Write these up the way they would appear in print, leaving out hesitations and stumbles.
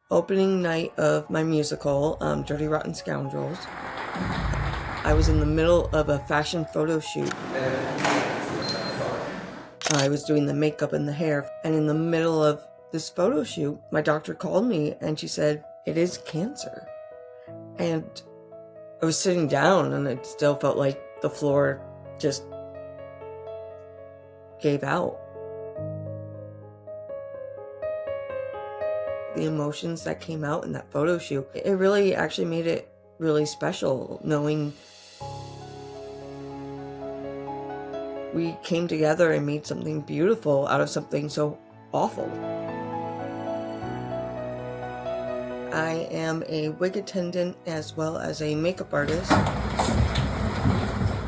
Opening night of my musical, Dirty Rotten Scoundrels. I was in the middle of a fashion photo shoot. I was doing the makeup and the hair, and in the middle of this photo shoot, my doctor called me and she said, "It is cancer." And I was sitting down and it still felt like the floor just gave out. The emotions that came out in that photo shoot, it really actually made it really special knowing we came together and made something beautiful out of something so awful. I am a wig attendant as well as a makeup artist.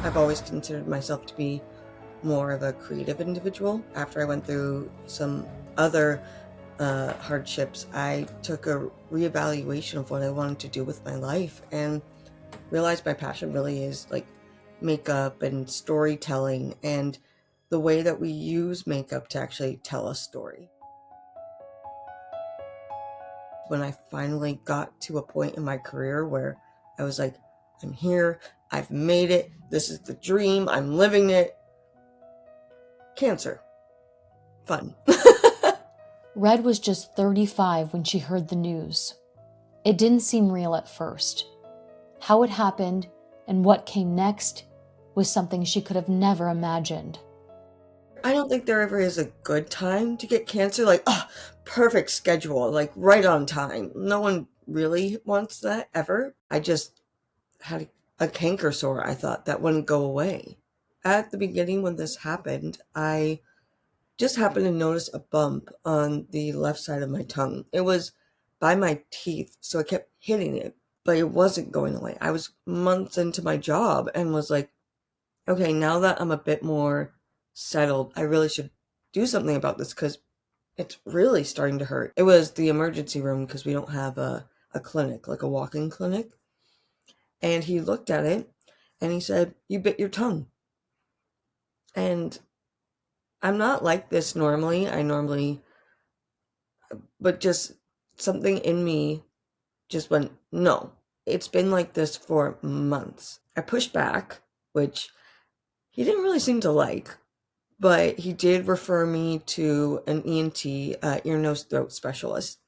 I've always considered myself to be more of a creative individual. After I went through some other hardships, I took a reevaluation of what I wanted to do with my life and realized my passion really is like makeup and storytelling and the way that we use makeup to actually tell a story. When I finally got to a point in my career where I was like, I'm here, I've made it, this is the dream, I'm living it. Cancer. Fun. Red was just 35 when she heard the news. It didn't seem real at first. How it happened and what came next was something she could have never imagined. I don't think there ever is a good time to get cancer, like, oh, perfect schedule, like right on time. No one really wants that ever. I just had a canker sore, I thought, that wouldn't go away. At the beginning when this happened, I just happened to notice a bump on the left side of my tongue. It was by my teeth, so I kept hitting it, but it wasn't going away. I was months into my job and was like, okay, now that I'm a bit more settled, I really should do something about this because it's really starting to hurt. It was the emergency room because we don't have a clinic, like a walk-in clinic. And he looked at it and he said, "You bit your tongue." And I'm not like this normally. But just something in me just went, no. It's been like this for months. I pushed back, which he didn't really seem to like, but he did refer me to an ENT, ear, nose, throat specialist.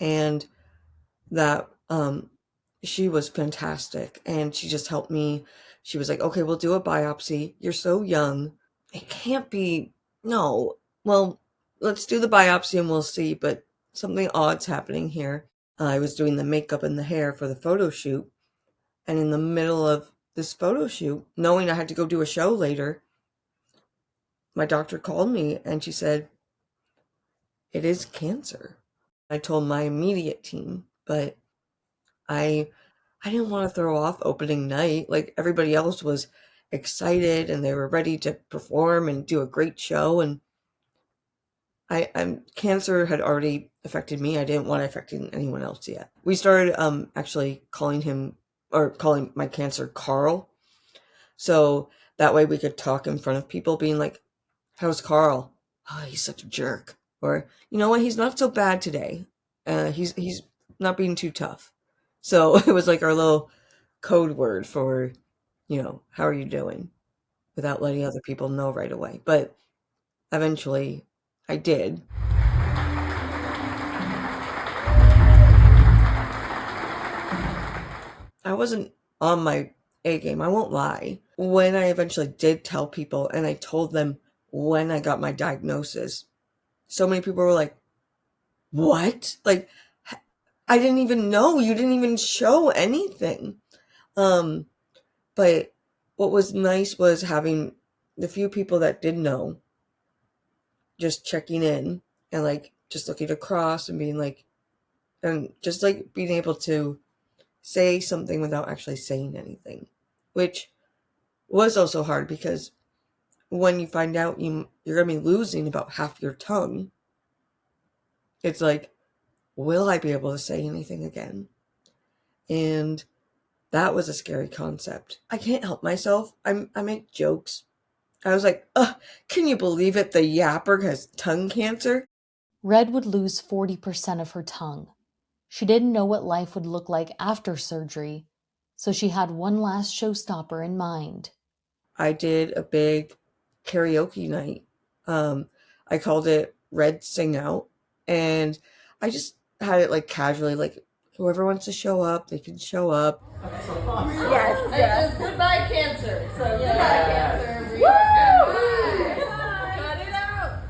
And that she was fantastic. And she just helped me. She was like, okay, we'll do a biopsy. You're so young. It can't be, no. Well, let's do the biopsy and we'll see. But something odd's happening here. I was doing the makeup and the hair for the photo shoot. And in the middle of this photo shoot, knowing I had to go do a show later, my doctor called me and she said, "It is cancer." I told my immediate team, but I I didn't want to throw off opening night. Like everybody else was excited and they were ready to perform and do a great show. And I'm cancer had already affected me. I didn't want it affecting anyone else yet. We started actually calling my cancer Carl. So that way we could talk in front of people, being like, "How's Carl? Oh, he's such a jerk." Or, "You know what? He's not so bad today. He's not being too tough." So it was like our little code word for, how are you doing? Without letting other people know right away. But eventually I did. I wasn't on my A game, I won't lie. When I eventually did tell people and I told them when I got my diagnosis, so many people were like, "What? Like, I didn't even know. You didn't even show anything." Um, but what was nice was having the few people that did know just checking in and like just looking across and being like, and just like being able to say something without actually saying anything, which was also hard because when you find out you're going to be losing about half your tongue, it's like, will I be able to say anything again? And that was a scary concept. I can't help myself. I make jokes. I was like, can you believe it? The yapper has tongue cancer. Red would lose 40% of her tongue. She didn't know what life would look like after surgery, so she had one last showstopper in mind. I did a big karaoke night. Um, I called it Red Sing Out, and I just had it like casually, like whoever wants to show up, they can show up. Yes, yes. It says goodbye cancer. So goodbye cancer. Woo! Cut it out.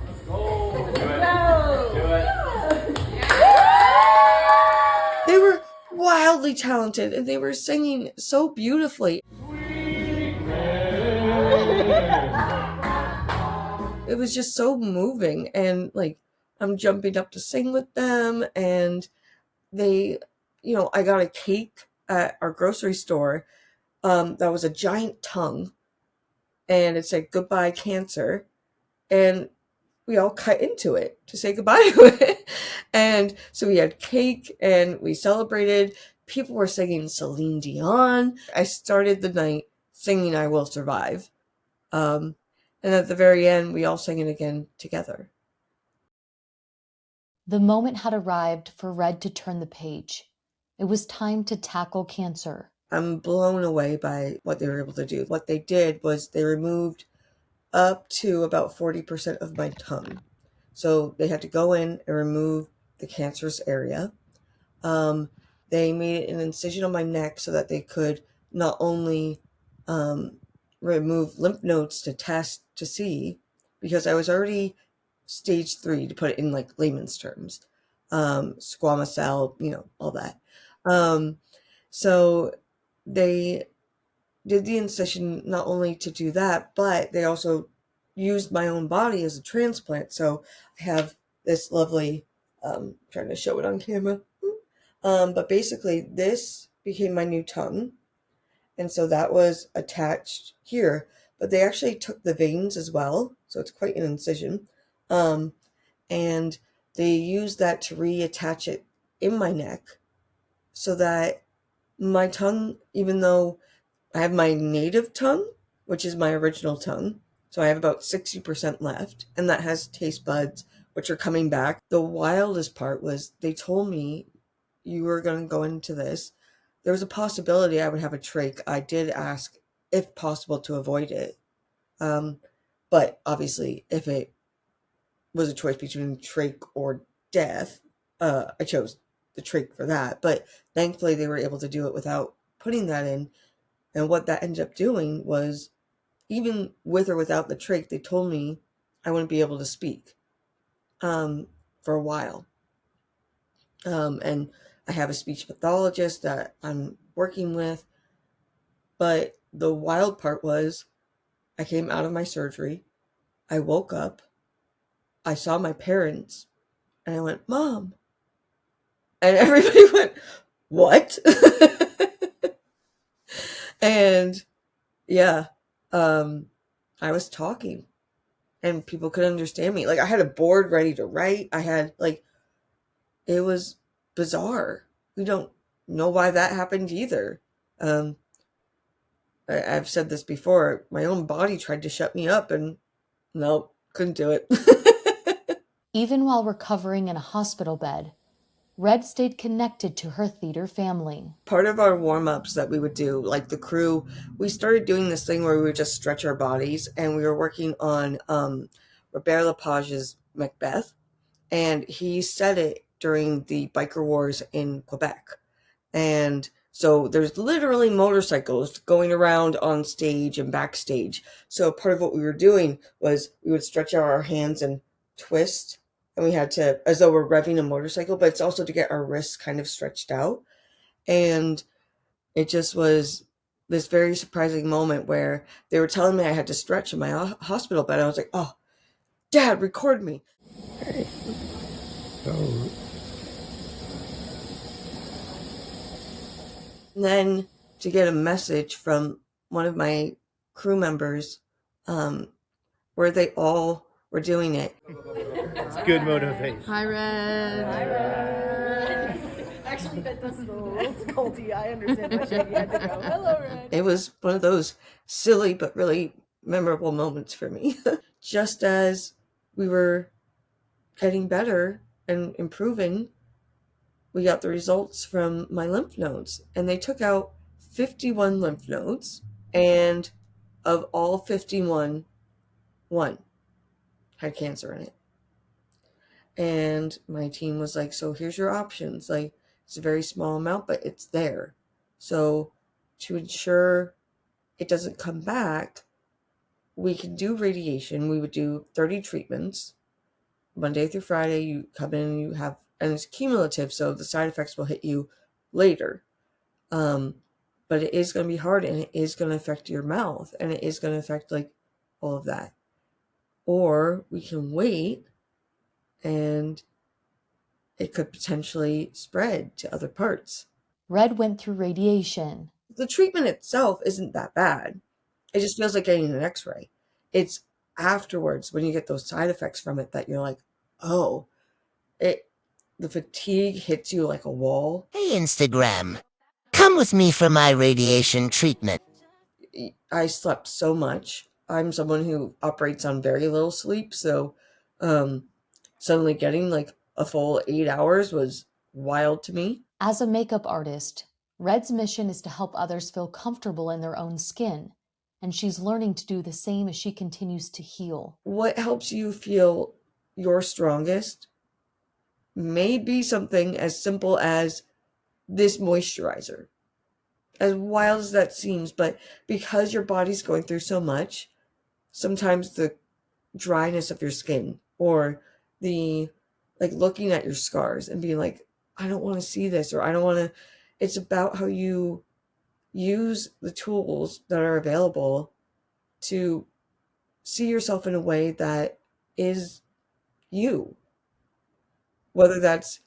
Let's go. Do it. They were wildly talented, and they were singing so beautifully. It was just so moving, and like I'm jumping up to sing with them, and they, I got a cake at our grocery store that was a giant tongue, and it said goodbye cancer, and we all cut into it to say goodbye to it. And so we had cake and we celebrated. People were singing Celine Dion. I started the night singing I Will Survive. Um, and at the very end, we all sang it again together. The moment had arrived for Red to turn the page. It was time to tackle cancer. I'm blown away by what they were able to do. What they did was they removed up to about 40% of my tongue. So they had to go in and remove the cancerous area. Um, they made an incision on my neck so that they could not only remove lymph nodes to test to see, because I was already stage 3, to put it in like layman's terms, squamous cell, all that. Um, so they did the incision not only to do that, but they also used my own body as a transplant. So I have this lovely, trying to show it on camera. But basically, this became my new tongue. And so that was attached here. But they actually took the veins as well. So it's quite an incision. Um, and they used that to reattach it in my neck so that my tongue, even though I have my native tongue, which is my original tongue, so I have about 60% left, and that has taste buds, which are coming back. The wildest part was they told me, you were going to go into this. There was a possibility I would have a trach. I did ask, if possible, to avoid it. But obviously, if it was a choice between trach or death, I chose the trach for that. But thankfully, they were able to do it without putting that in. And what that ended up doing was, even with or without the trach, they told me I wouldn't be able to speak for a while. And I have a speech pathologist that I'm working with. But the wild part was, I came out of my surgery, I woke up, I saw my parents, and I went, Mom. And everybody went, what? And yeah, I was talking and people could understand me. Like, I had a board ready to write. I had, like, it was bizarre. We don't know why that happened either. I've said this before. My own body tried to shut me up, and nope, couldn't do it. Even while recovering in a hospital bed, Red stayed connected to her theater family. Part of our warm-ups that we would do, like the crew, we started doing this thing where we would just stretch our bodies, and we were working on Robert Lepage's Macbeth, and he said it during the biker wars in Quebec. And so there's literally motorcycles going around on stage and backstage. So part of what we were doing was we would stretch out our hands and twist, and we had to, as though we're revving a motorcycle, but it's also to get our wrists kind of stretched out. And it just was this very surprising moment where they were telling me I had to stretch in my hospital bed. I was like, oh, Dad, record me. So And then to get a message from one of my crew members, where they all were doing it. it's good motivation. Hi, Red. Hi, Red. Actually, that doesn't. It's culty. I understand why Shaggy had to go. Hello, Red. It was one of those silly but really memorable moments for me. Just as we were getting better and improving, we got the results from my lymph nodes, and they took out 51 lymph nodes, and of all 51, one had cancer in it. And my team was like, so here's your options. Like, it's a very small amount, but it's there. So to ensure it doesn't come back, we can do radiation. We would do 30 treatments. Monday through Friday, you come in and you have, and it's cumulative, so the side effects will hit you later. But it is going to be hard, and it is going to affect your mouth, and it is going to affect like all of that. Or we can wait, and it could potentially spread to other parts. Red went through radiation. The treatment itself isn't that bad. It just feels like getting an x-ray. It's afterwards when you get those side effects from it that you're like, oh, the fatigue hits you like a wall. Hey, Instagram. Come with me for my radiation treatment. I slept so much. I'm someone who operates on very little sleep, so suddenly getting like a full 8 hours was wild to me. As a makeup artist, Red's mission is to help others feel comfortable in their own skin, and she's learning to do the same as she continues to heal. What helps you feel your strongest may be something as simple as this moisturizer. As wild as that seems, but because your body's going through so much, sometimes the dryness of your skin or the like looking at your scars and being like, I don't want to see this, or I don't want to. It's about how you use the tools that are available to see yourself in a way that is you. Whether that's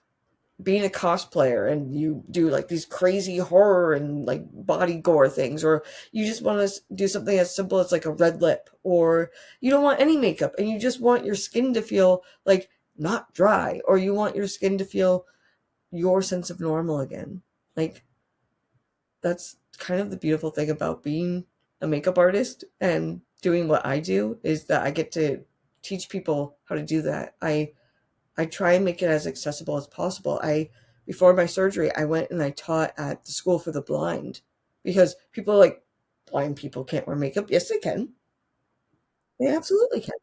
being a cosplayer and you do like these crazy horror and like body gore things, or you just want to do something as simple as like a red lip, or you don't want any makeup and you just want your skin to feel like not dry, or you want your skin to feel your sense of normal again. Like, that's kind of the beautiful thing about being a makeup artist and doing what I do, is that I get to teach people how to do that. I try and make it as accessible as possible. Before my surgery, I went and I taught at the School for the Blind, because people are like, blind people can't wear makeup. Yes, they can. They absolutely can.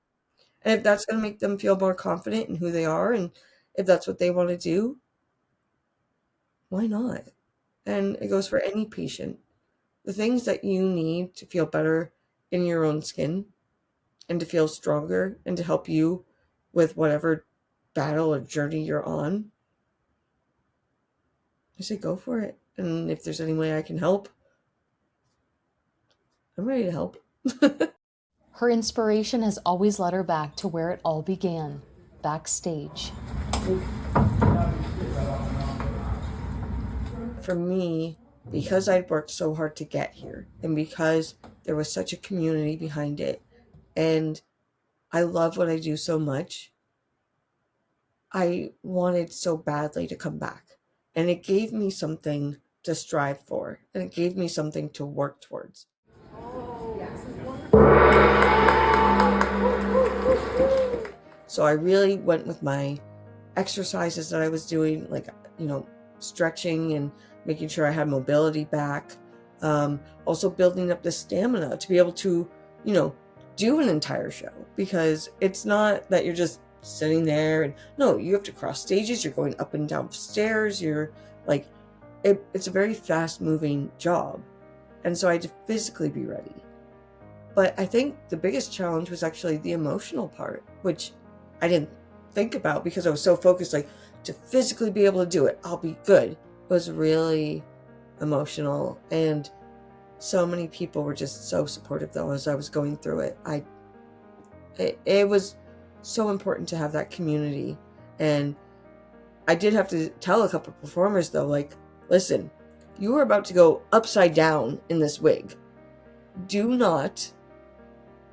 And if that's going to make them feel more confident in who they are, and if that's what they want to do, why not? And it goes for any patient. The things that you need to feel better in your own skin and to feel stronger and to help you with whatever battle or journey you're on, I say go for it. And if there's any way I can help, I'm ready to help. Her inspiration has always led her back to where it all began, backstage. For me, because I'd worked so hard to get here, and because there was such a community behind it, and I love what I do so much, I wanted so badly to come back. And it gave me something to strive for, and it gave me something to work towards. So I really went with my exercises that I was doing, like, stretching and making sure I had mobility back. Also building up the stamina to be able to, do an entire show, because it's not that you're just sitting there and no, you have to cross stages, you're going up and down stairs, you're like, it's a very fast moving job. And so I had to physically be ready. But I think the biggest challenge was actually the emotional part, which I didn't think about because I was so focused, like, to physically be able to do it, I'll be good. It was really emotional, and so many people were just so supportive though as I was going through it. It was so important to have that community. And I did have to tell a couple of performers though, like, listen, you are about to go upside down in this wig. Do not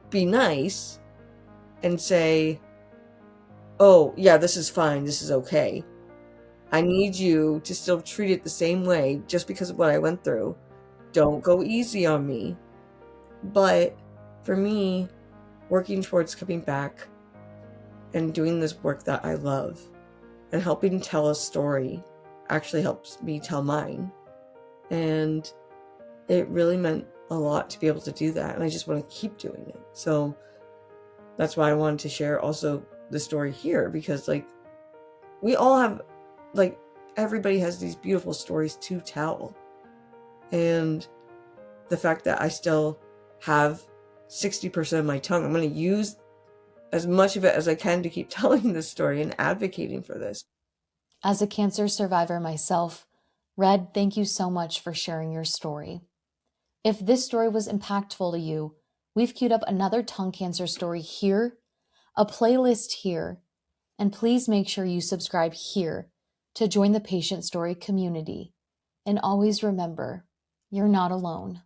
be nice and say, oh yeah, this is fine, this is okay. I need you to still treat it the same way just because of what I went through. Don't go easy on me. But for me, working towards coming back and doing this work that I love and helping tell a story, actually helped me tell mine. And it really meant a lot to be able to do that. And I just want to keep doing it. So that's why I wanted to share also the story here, because like we all have, like, everybody has these beautiful stories to tell. And the fact that I still have 60% of my tongue, I'm going to use as much of it as I can to keep telling this story and advocating for this. As a cancer survivor myself, Red, thank you so much for sharing your story. If this story was impactful to you, we've queued up another tongue cancer story here, a playlist here, and please make sure you subscribe here to join the patient story community. And always remember, you're not alone.